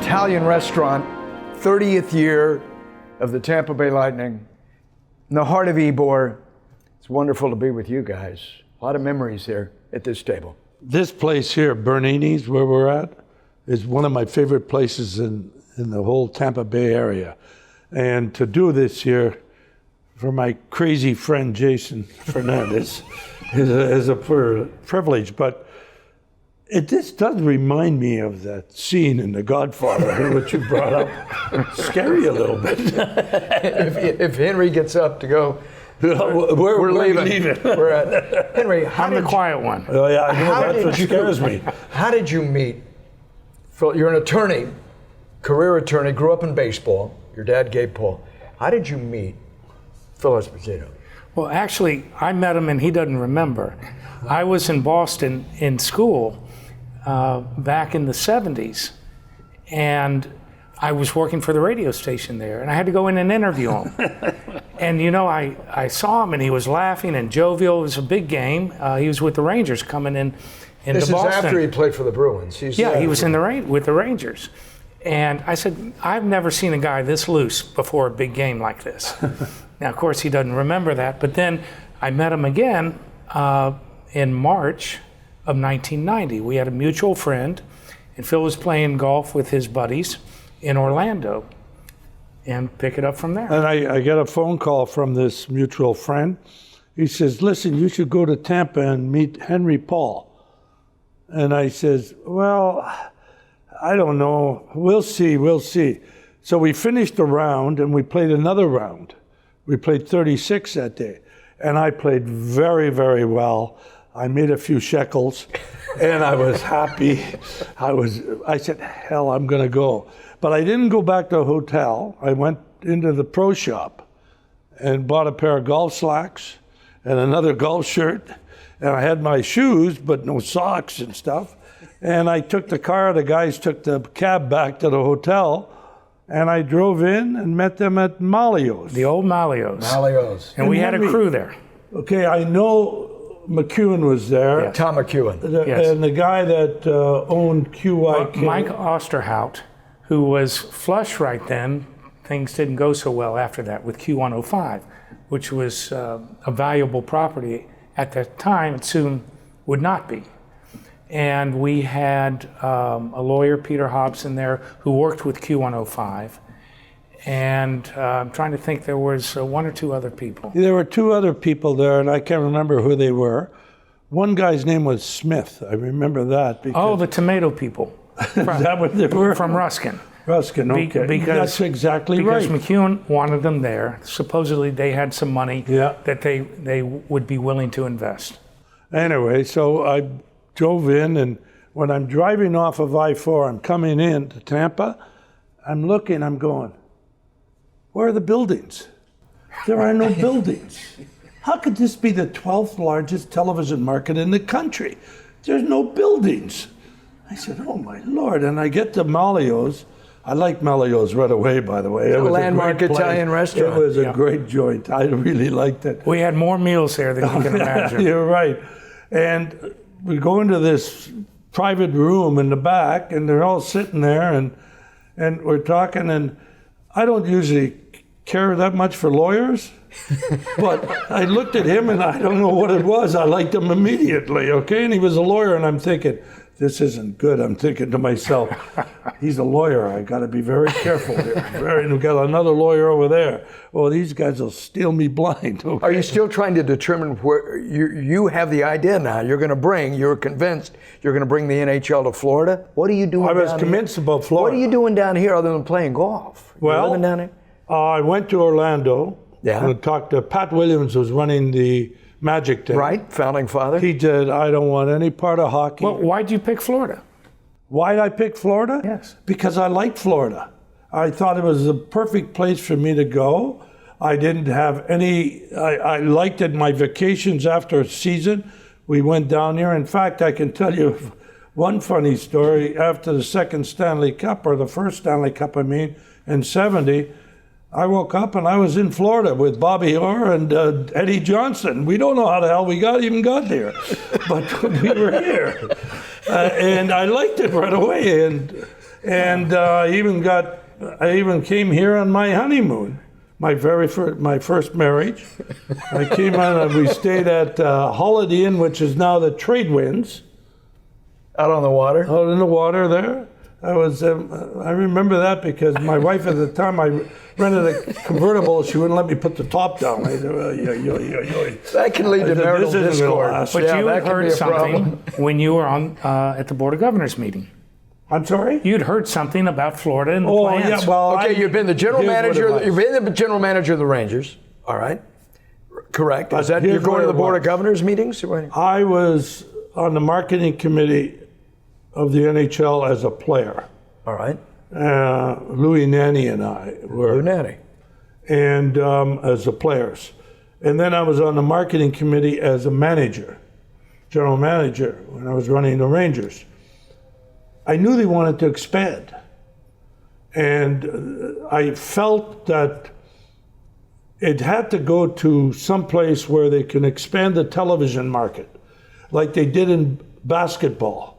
Italian restaurant, 30th year of the Tampa Bay Lightning, in the heart of Ybor. It's wonderful to be with you guys. A lot of memories here at this table. This place here, Bernini's, where we're at, is one of my favorite places in the whole Tampa Bay area. And to do this here for my crazy friend Jason Fernandez is a privilege. But it just does remind me of that scene in The Godfather, which you brought up. Scary a little bit. if Henry gets up to go, we're leaving. We're at Henry. I'm the quiet one. Oh yeah, I know, that's what scares me. How did you meet? Phil, you're an attorney, career attorney. Grew up in baseball. Your dad, Gabe Paul. How did you meet Phil Esposito? Well, actually, I met him and he doesn't remember. I was in Boston in school back in the 70s, and I was working for the radio station there, and I had to go in and interview him. And you know, I saw him and he was laughing and jovial. It was a big game. He was with the Rangers coming in This is Boston. after he played for the Bruins. He was in with the Rangers. And I said, I've never seen a guy this loose before a big game like this. Now, of course, he doesn't remember that, but then I met him again in March of 1990. We had a mutual friend, and Phil was playing golf with his buddies in Orlando, and pick it up from there. And I get a phone call from this mutual friend. He says, listen, you should go to Tampa and meet Henry Paul. And I says, well, I don't know. We'll see. So we finished the round and we played another round. We played 36 that day. And I played very, very well. I made a few shekels and I was happy. I said, hell, I'm gonna go. But I didn't go back to the hotel. I went into the pro shop and bought a pair of golf slacks and another golf shirt. And I had my shoes, but no socks and stuff. And I took the car, the guys took the cab back to the hotel, and I drove in and met them at Malio's. The old Malio's. Malio's. And we had a crew there. Okay, I know McEwen was there. Yes. Tom McEwen. Yes. And the guy that owned QYK. Mike Osterhout, who was flush right then. Things didn't go so well after that with Q105, which was a valuable property at that time. It soon would not be. And we had a lawyer, Peter Hobson, there who worked with Q105. And I'm trying to think, there was one or two other people. There were two other people there, and I can't remember who they were. One guy's name was Smith. I remember that. Oh, the tomato people. Is that what they were? From Ruskin. Ruskin, okay. That's exactly right. Because McEwen wanted them there. Supposedly they had some money that they would be willing to invest. Anyway, so I drove in, and when I'm driving off of I-4, I'm coming in to Tampa, I'm looking, I'm going, where are the buildings? There are no buildings. How could this be the 12th largest television market in the country? There's no buildings. I said, oh my Lord, and I get to Malio's. I like Malio's right away, by the way. It was landmark a great Italian restaurant. It was a great joint. I really liked it. We had more meals there than you can imagine. You're right. And we go into this private room in the back, and they're all sitting there, and we're talking, and I don't usually care that much for lawyers, but I looked at him, and I don't know what it was. I liked him immediately, okay? And he was a lawyer, and I'm thinking, this isn't good. I'm thinking to myself, he's a lawyer. I got to be very careful here. And we've got another lawyer over there. Well, these guys will steal me blind. Okay? Are you still trying to determine where you have the idea now? You're convinced you're going to bring the NHL to Florida? What are you doing? I was convinced about Florida. What are you doing down here other than playing golf? Well, living down here? I went to Orlando. Yeah. And talked to Pat Williams, who was running the Magic team. Right, founding father. He said, I don't want any part of hockey. Well, why'd you pick Florida? Why'd I pick Florida? Yes. Because I liked Florida. I thought it was the perfect place for me to go. I didn't have any, I liked it. My vacations after a season, we went down here. In fact, I can tell you one funny story. After the second Stanley Cup, or the first Stanley Cup, in 70, I woke up and I was in Florida with Bobby Orr and Eddie Johnson. We don't know how the hell we even got there, but we were here. And I liked it right away. And And I even came here on my honeymoon, my first marriage. I came on and we stayed at Holiday Inn, which is now the Trade Winds. Out on the water? Out in the water there. I remember that because my wife at the time, I rented a convertible. She wouldn't let me put the top down. I said, That can lead to marital discord. But Yeah, you that had can be heard a something problem. when you were on at the Board of Governors meeting. I'm sorry? You'd heard something about Florida and the Oh, plans. yeah, well, Okay, you've been the general here's what it manager. was. You've been the general manager of the Rangers. All right, correct. Is that here's you're going what to the it Board of was. Governors meetings? I was on the marketing committee of the NHL as a player. All right, Louis Nanny and I were. Lou Nanny. And as the players. And then I was on the marketing committee as a manager, general manager, when I was running the Rangers. I knew they wanted to expand. And I felt that it had to go to some place where they can expand the television market, like they did in basketball.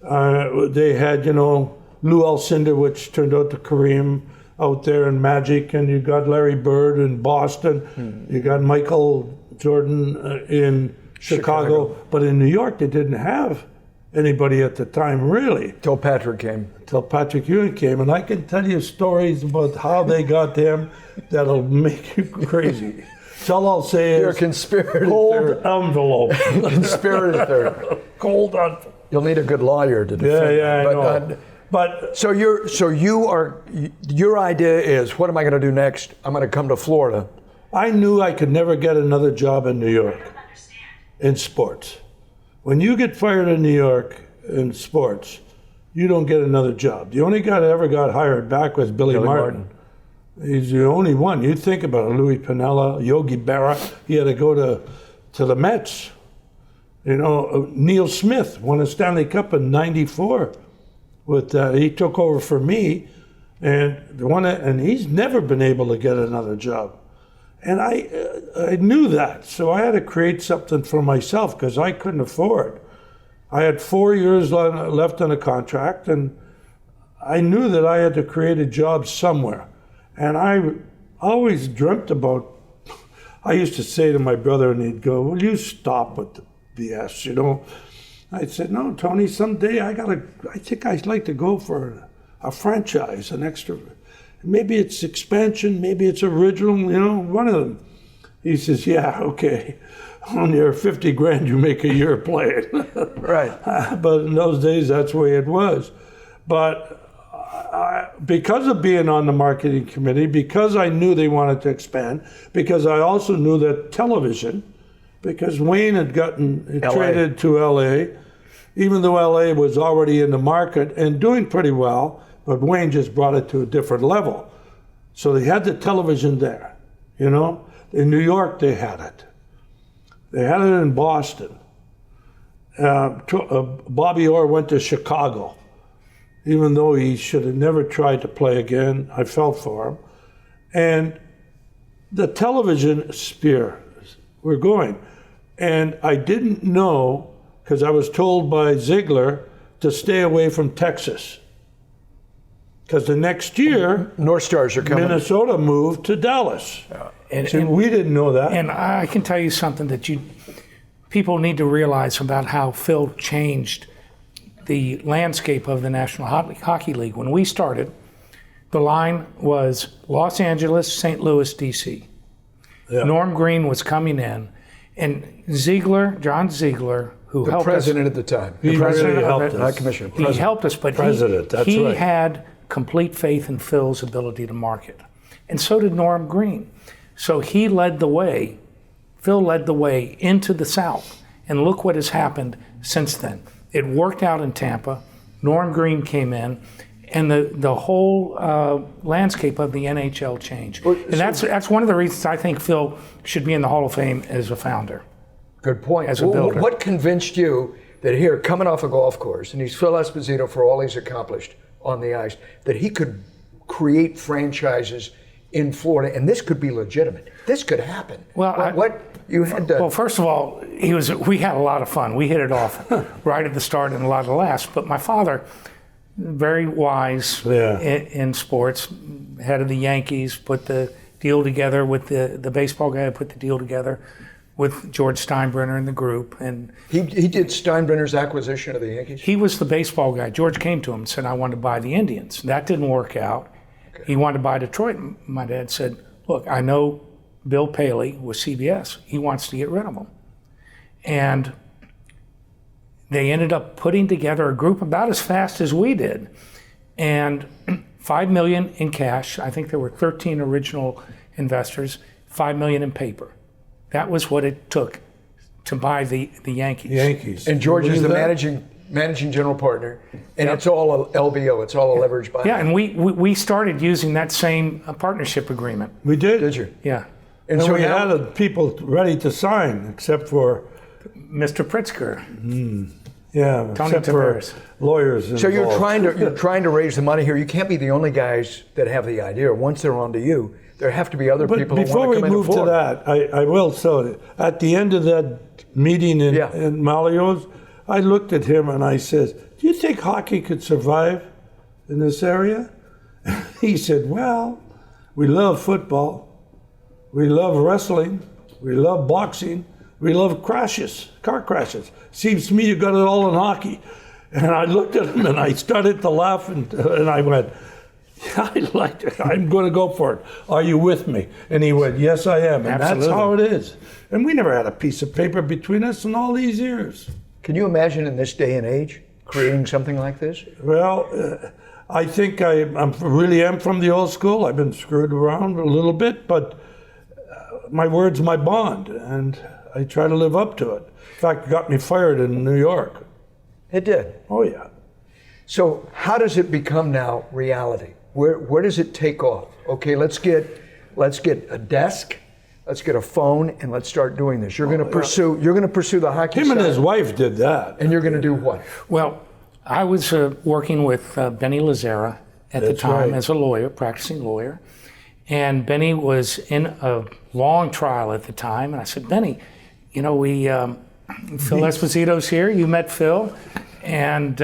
They had, Lou Alcindor, which turned out to Kareem out there in Magic, and you got Larry Bird in Boston. You got Michael Jordan in Chicago. But in New York, they didn't have anybody at the time, really. Till Patrick came. Till Patrick Ewing came. And I can tell you stories about how they got him that'll make you crazy. So all I'll say You're a is conspirator. cold envelope. Conspirator. Cold envelope. You'll need a good lawyer to defend. Yeah, I but, know. But so your idea is, what am I going to do next? I'm going to come to Florida. I knew I could never get another job in New York in sports. When you get fired in New York in sports, you don't get another job. The only guy that ever got hired back was Billy Martin. He's the only one. You think about it, Louis Piniella, Yogi Berra. He had to go to the Mets. Neil Smith won a Stanley Cup in '94. He took over for me, and he's never been able to get another job. And I knew that, so I had to create something for myself because I couldn't afford. I had 4 years left on a contract, and I knew that I had to create a job somewhere. And I always dreamt about, I used to say to my brother, and he'd go, "Will you stop with the BS, I said, "No, Tony, someday I think I'd like to go for a franchise, an extra. Maybe it's expansion, maybe it's original, one of them." He says, "Yeah, okay. On your 50 grand you make a year playing." Right. But in those days, that's the way it was. But because of being on the marketing committee, because I knew they wanted to expand, because I also knew that television, because Wayne had gotten traded to LA, even though LA was already in the market and doing pretty well, but Wayne just brought it to a different level. So they had the television there, In New York, they had it. They had it in Boston. Bobby Orr went to Chicago. Even though he should have never tried to play again, I felt for him. And the television sphere, we're going. And I didn't know, because I was told by Ziegler to stay away from Texas. Because the next year, North Stars are coming. Minnesota moved to Dallas. And We didn't know that. And I can tell you something that people need to realize about how Phil changed the landscape of the National Hockey League. When we started, the line was Los Angeles, St. Louis, D.C. Yeah. Norm Green was coming in, and John Ziegler, who helped president at the time. He president really of helped it. us. Not commissioner. He helped us, but President, that's he right. had complete faith in Phil's ability to market. And so did Norm Green. So he led the way, Phil led the way into the South. And look what has happened since then. It worked out in Tampa. Norm Green came in, and the whole landscape of the NHL changed. And that's one of the reasons I think Phil should be in the Hall of Fame as a founder. Good point. As a builder. What convinced you that here, coming off a golf course, and he's Phil Esposito for all he's accomplished on the ice, that he could create franchises in Florida, and this could be legitimate. This could happen. Well, you had to. Well, first of all, we had a lot of fun. We hit it off right at the start and a lot of laughs. But my father very wise Yeah. in sports, head of the Yankees, put the deal together with the baseball guy, put the deal together with George Steinbrenner and the group. And He did Steinbrenner's acquisition of the Yankees? he was the baseball guy. George came to him and said, I want to buy the Indians. That didn't work out. He wanted to buy Detroit. My dad said, look, I know Bill Paley with CBS. He wants to get rid of them. And they ended up putting together a group about as fast as we did. And $5 million in cash. I think there were 13 original investors, $5 million in paper. That was what it took to buy the Yankees. Yankees. And George is Believe the that? managing general partner, and it's all a LBO. It's all a leverage buy. Yeah, and we started using that same partnership agreement. We did. Did you? Yeah. And And so we now, had people ready to sign, except for Mr. Pritzker. Tony except for Tavares. lawyers. Involved. so you're trying to raise the money here. You can't be the only guys that have the idea. Once they're on to you, there have to be other But people who before want we to come in move and to forward. that, I will say, at the end of that meeting in Malio's, I looked at him and I said, do you think hockey could survive in this area? He said, well, we love football, we love wrestling, we love boxing, we love car crashes. Seems to me you got it all in hockey. And I looked at him and I started to laugh and I went, I like it. I'm going to go for it. Are you with me? And he went, yes, I am. And Absolutely. that's how it is. And we never had a piece of paper between us in all these years. Can you imagine in this day and age creating something like this? Well, I think I'm really am from the old school. I've been screwed around a little bit, but my word's my bond, and I try to live up to it. In fact, it got me fired in New York. It did. Oh, yeah. So how does it become now reality? Where does it take off? Okay, let's get a desk, let's get a phone, and let's start doing this. You're going to pursue the hockey Him and side, his wife did that. and you're going to do what? Well, I was working with Benny Lazara at the That's time right. as a lawyer, practicing lawyer. And Benny was in a long trial at the time. And I said, Benny, you know, Phil Esposito's here. You met Phil. And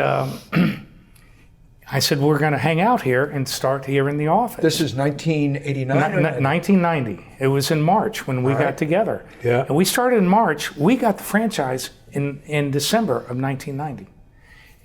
I said, we're going to hang out here and start here in the office. This is 1989? 1990. It was in March when we got together. Yeah. And we started in March. We got the franchise in December of 1990.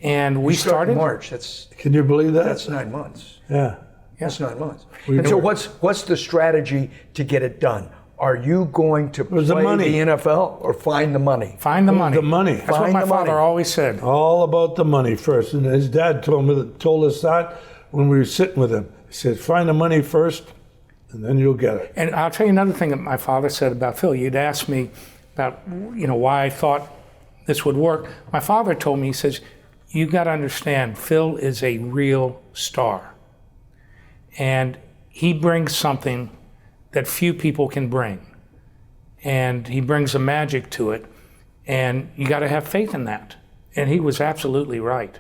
And we started in March. Can you believe that? That's 9 months. Yeah. That's 9 months. And so what's the strategy to get it done? Are you going to play the money? the NFL or find the money? Find the money. The money. That's what Find my the father money. always said. All about the money first. And his dad told us that when we were sitting with him. He said, find the money first, and then you'll get it. And I'll tell you another thing that my father said about Phil. You'd asked me about, why I thought this would work. My father told me, he says, you got to understand, Phil is a real star. And he brings something that few people can bring. And he brings a magic to it. And you got to have faith in that. And he was absolutely right.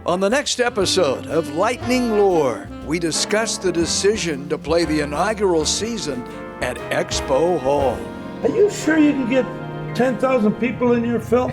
On the next episode of Lightning Lore, we discuss the decision to play the inaugural season at Expo Hall. Are you sure you can get 10,000 people in here, Phil?